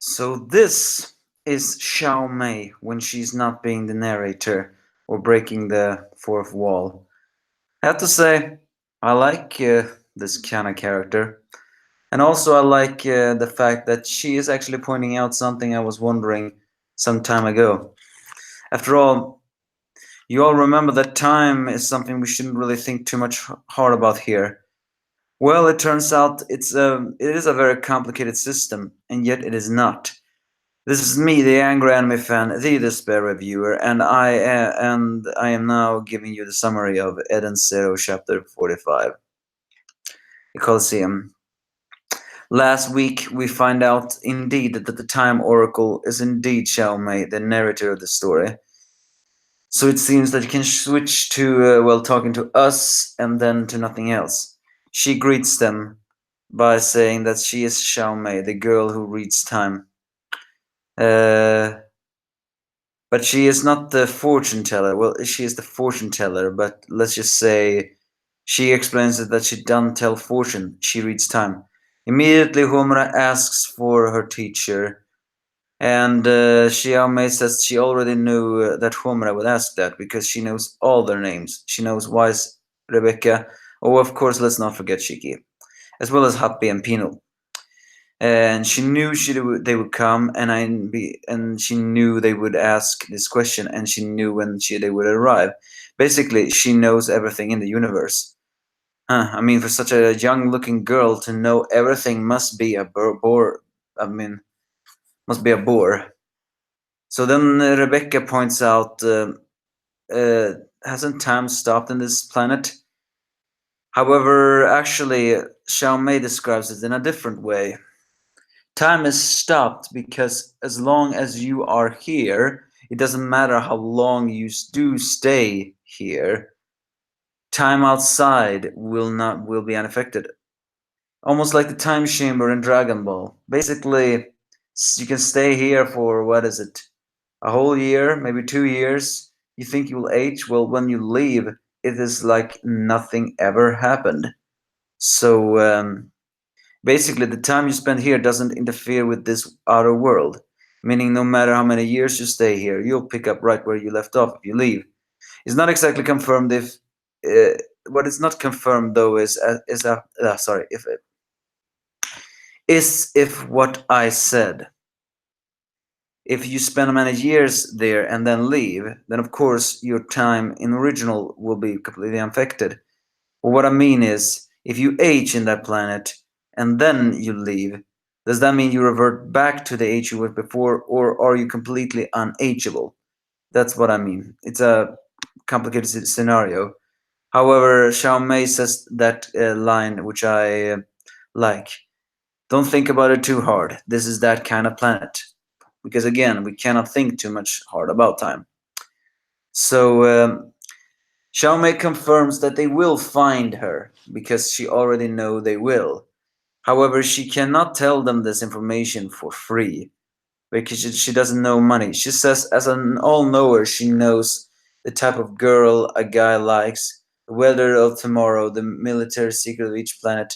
So this is Xiaomei when she's not being the narrator or breaking the fourth wall. I have to say, I like this kind of character. And also I like the fact that she is actually pointing out something I was wondering some time ago. After all, you all remember that time is something we shouldn't really think too much hard about here. Well, it turns out it is a very complicated system, and yet it is not. This is me, the angry anime fan, the despair reviewer, and I am now giving you the summary of Eden Zero Chapter 45, the Colosseum. Last week we find out indeed that the Time Oracle is indeed Xiaomei, the narrator of the story. So it seems that you can switch to talking to us and then to nothing else. She greets them by saying that she is Xiaomei, the girl who reads time. Uh, But she is not the fortune teller. Well, she is the fortune teller, but let's just say she explains that she doesn't tell fortune, she reads time. Immediately, Homura asks for her teacher, and Xiaomei says she already knew that Homura would ask that because she knows all their names. She knows Wise, Rebecca, oh, of course, let's not forget Shiki, as well as Happy and Pino. And she knew they would come, and she knew they would ask this question, and she knew when they would arrive. Basically, she knows everything in the universe. I mean, for such a young-looking girl to know everything must be a bore. I mean, must be a bore. So then Rebecca points out, hasn't time stopped on this planet? However, actually, Xiaomei describes it in a different way. Time is stopped because as long as you are here, it doesn't matter how long you do stay here. Time outside will be unaffected. Almost like the time chamber in Dragon Ball. Basically, you can stay here for what is it? A whole year, maybe 2 years. You think you will age? Well, when you leave, it is like nothing ever happened. So basically, the time you spend here doesn't interfere with this outer world, meaning no matter how many years you stay here, you'll pick up right where you left off if you leave. It's not exactly confirmed if what is not confirmed though is sorry if what I said. If you spend many years there and then leave, then of course your time in original will be completely unaffected. But what I mean is, if you age in that planet and then you leave, does that mean you revert back to the age you were before, or are you completely unageable? That's what I mean. It's a complicated scenario. However, Xiaomei says that line, which I like. Don't think about it too hard. This is that kind of planet. Because again, we cannot think too much hard about time. So Xiaomei confirms that they will find her, because she already know they will. However, she cannot tell them this information for free, because she doesn't know money. She says as an all-knower, she knows the type of girl a guy likes, the weather of tomorrow, the military secret of each planet,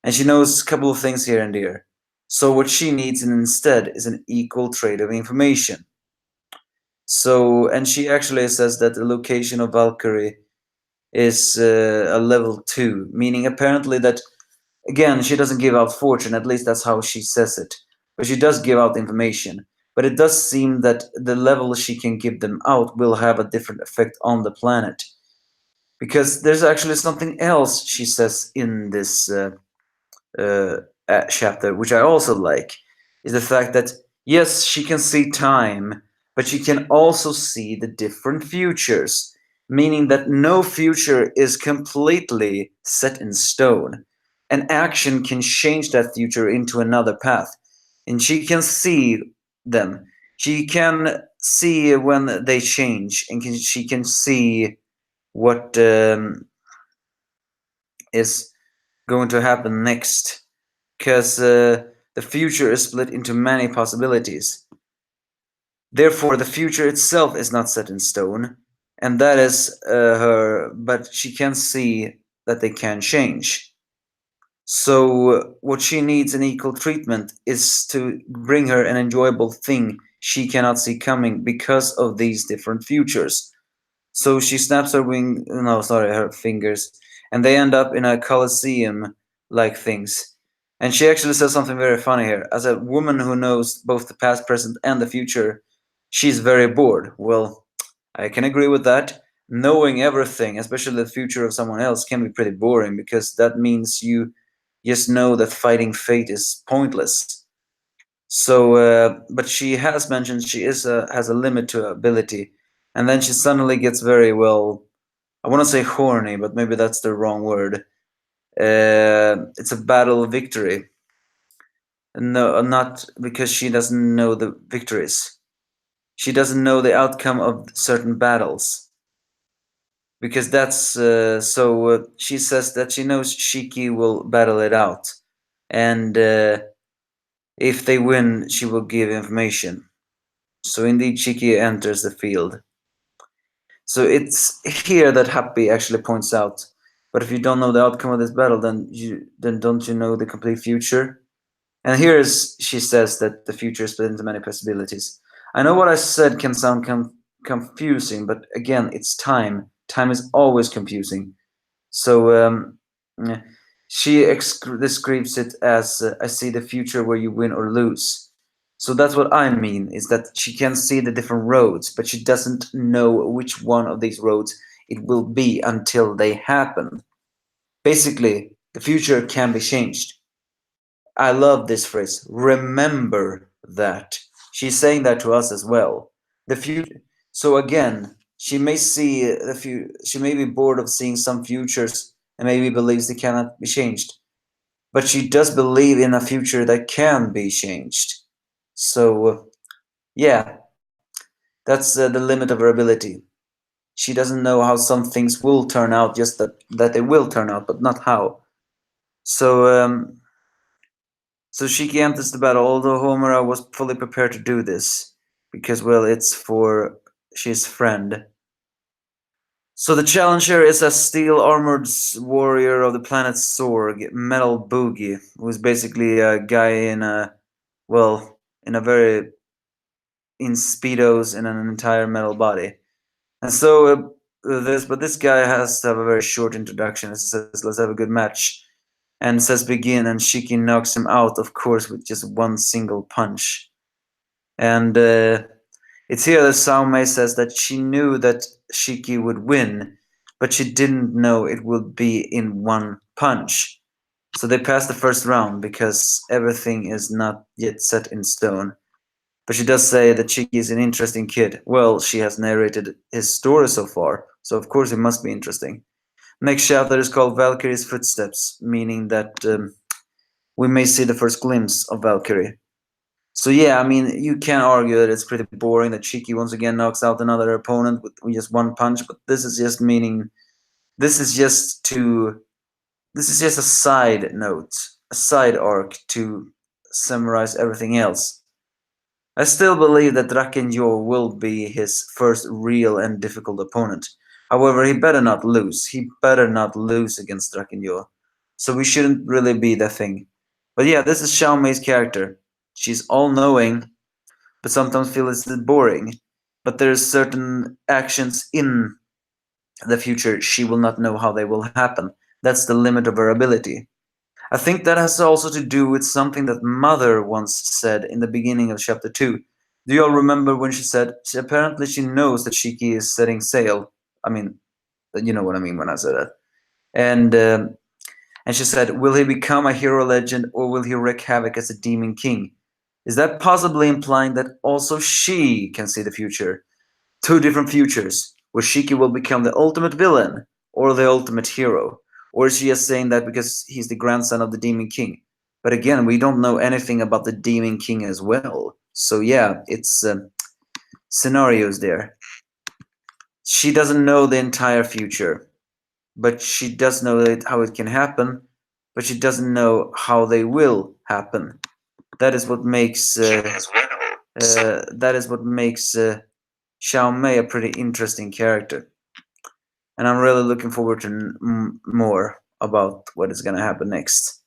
and she knows a couple of things here and there. So what she needs instead is an equal trade of information. So, and she actually says that the location of Valkyrie is a level 2, meaning apparently that, again, she doesn't give out fortune, at least that's how she says it. But she does give out information. But it does seem that the level she can give them out will have a different effect on the planet. Because there's actually something else she says in this uh, chapter, which I also like, is the fact that yes, she can see time, but she can also see the different futures, meaning that no future is completely set in stone. An action can change that future into another path, and she can see them. She can see when they change, and she can see what is going to happen next, because the future is split into many possibilities. Therefore, the future itself is not set in stone, and that is her. But she can see that they can change. So what she needs in equal treatment is to bring her an enjoyable thing she cannot see coming because of these different futures. So she snaps her wing, no, sorry, her fingers, and they end up in a coliseum like things. And she actually says something very funny here. As a woman who knows both the past, present, and the future, she's very bored. Well, I can agree with that. Knowing everything, especially the future of someone else, can be pretty boring because that means you just know that fighting fate is pointless. So, but she has mentioned she has a limit to her ability, and then she suddenly gets very well. I want to say horny, but maybe that's the wrong word. It's a battle victory. No, not because she doesn't know the victories. She doesn't know the outcome of certain battles because that's so. She says that she knows Shiki will battle it out, and if they win, she will give information. So indeed, Shiki enters the field. So it's here that Happy actually points out. But if you don't know the outcome of this battle, then don't you know the complete future? And she says that the future is split into many possibilities. I know what I said can sound confusing, but again, it's time. Time is always confusing. So yeah, she describes it as I see the future where you win or lose. So that's what I mean is that she can see the different roads, but she doesn't know which one of these roads it will be until they happen. Basically, the future can be changed. I love this phrase. Remember that. She's saying that to us as well. The future. So again, she may see the She may be bored of seeing some futures and maybe believes they cannot be changed. But she does believe in a future that can be changed. So yeah, that's the limit of her ability. She doesn't know how some things will turn out, just that they will turn out, but not how. So so Shiki enters the battle, although Homura was fully prepared to do this, because, well, it's for his friend. So the challenger is a steel-armored warrior of the planet Sorg, Metal Boogie, who's basically a guy well, in a very, in speedos in an entire metal body. And so this guy has to have a very short introduction. He says, "Let's have a good match," and says begin, and Shiki knocks him out, of course, with just one single punch. And it's here that Xioamei says that she knew that Shiki would win, but she didn't know it would be in one punch. So they pass the first round because everything is not yet set in stone. But she does say that Shiki is an interesting kid. Well, she has narrated his story so far, so of course it must be interesting. Next chapter is called Valkyrie's Footsteps, meaning that we may see the first glimpse of Valkyrie. So yeah, I mean, you can argue that it's pretty boring that Shiki once again knocks out another opponent with just one punch, but this is just meaning this is just to this is just a side note, a side arc to summarize everything else. I still believe that Drakenjo will be his first real and difficult opponent. However, he better not lose. He better not lose against Drakenjo. So we shouldn't really be the thing. But yeah, this is Xiaomei's character. She's all-knowing, but sometimes feels boring. But there's certain actions in the future she will not know how they will happen. That's the limit of her ability. I think that has also to do with something that Mother once said in the beginning of chapter 2. Do you all remember when she said apparently she knows that Shiki is setting sail? I mean, you know what I mean when I say that. And and she said, "Will he become a hero legend or will he wreak havoc as a demon king?" Is that possibly implying that also she can see the future? Two different futures, where Shiki will become the ultimate villain or the ultimate hero? Or is she just saying that because he's the grandson of the Demon King? But again, we don't know anything about the Demon King as well. So yeah, it's scenarios there. She doesn't know the entire future, but she does know how it can happen, but she doesn't know how they will happen. That is what makes Xiao Mei a pretty interesting character, and I'm really looking forward to more about what is gonna happen next.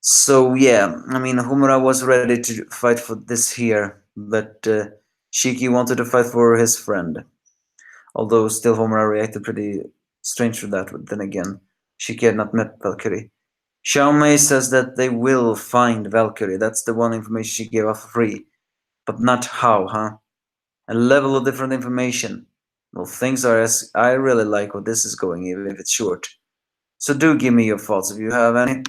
So yeah, I mean Homura was ready to fight for this here, but Shiki wanted to fight for his friend. Although still Homura reacted pretty strange to that. But then again, Shiki had not met Valkyrie. Xiaomei says that they will find Valkyrie. That's the one information she gave off free. But not how, huh? A level of different information. Well, things are as I really like how this is going, even if it's short. So do give me your thoughts if you have any.